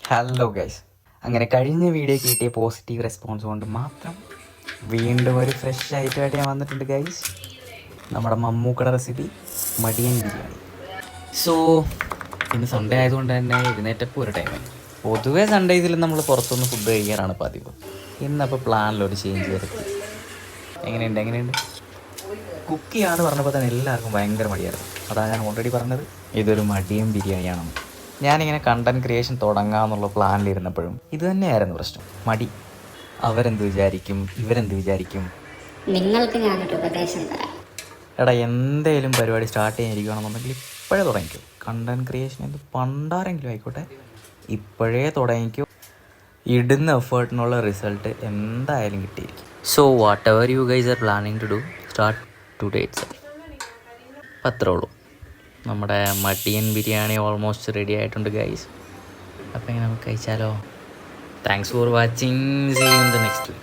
Hello guys, അങ്ങനെ കഴിഞ്ഞ video കിട്ടിയ പോസിറ്റീവ് റെസ്പോൺസ് കൊണ്ട് മാത്രം വീണ്ടും ഒരു ഫ്രഷ് ഐറ്റമായിട്ട് ഞാൻ വന്നിട്ടുണ്ട് ഗൈസ്. നമ്മുടെ മമ്മൂക്കട റെസിപ്പി മടിയൻ ബിരിയാണി. സോ ഇന്ന് സൺഡേ ആയതുകൊണ്ട് തന്നെ എഴുന്നേറ്റപ്പോൾ ഒരു ടൈമായി. പൊതുവേ സൺഡേസിൽ നമ്മൾ പുറത്തുനിന്ന് ഫുഡ് കഴിക്കാറാണ് പതിവ്. ഇന്നപ്പോൾ പ്ലാനിലൊരു ചേഞ്ച് വരുത്തി. എങ്ങനെയുണ്ട് കുക്ക് ചെയ്യാന്ന് പറഞ്ഞപ്പോൾ തന്നെ എല്ലാവർക്കും ഭയങ്കര മടിയായിരുന്നു. അതാണ് ഞാൻ ഓൾറെഡി പറഞ്ഞത്, ഇതൊരു മടിയൻ ബിരിയാണിയാണെന്ന്. ഞാനിങ്ങനെ കണ്ടന്റ് ക്രിയേഷൻ തുടങ്ങാമെന്നുള്ള പ്ലാനിലിരുന്നപ്പോഴും ഇത് തന്നെയായിരുന്നു പ്രശ്നം, മടി. അവരെന്ത് വിചാരിക്കും, ഇവരെന്ത് വിചാരിക്കും. നിങ്ങൾക്ക് ഞാനൊരു ഉപദേശം തരാം. എടാ, എന്തേലും പരിപാടി സ്റ്റാർട്ട് ചെയ്യാനിരിക്കുകയാണെന്നുണ്ടെങ്കിൽ ഇപ്പോഴേ തുടങ്ങിക്കും. കണ്ടന്റ് ക്രിയേഷൻ എന്ത് പണ്ടാരെങ്കിലും ആയിക്കോട്ടെ, ഇപ്പോഴേ തുടങ്ങിക്കും. ഇടുന്ന എഫേർട്ടിനുള്ള റിസൾട്ട് എന്തായാലും കിട്ടിയിരിക്കും. So whatever you guys are planning to do, start today itself. അത്രേ ഉള്ളൂ. നമ്മുടെ മടിയൻ ബിരിയാണി ഓൾമോസ്റ്റ് റെഡി ആയിട്ടുണ്ട് ഗൈസ്. അപ്പോൾ ഇങ്ങനെ നമുക്ക് കഴിച്ചാലോ? Thanks for watching. See you in the next video.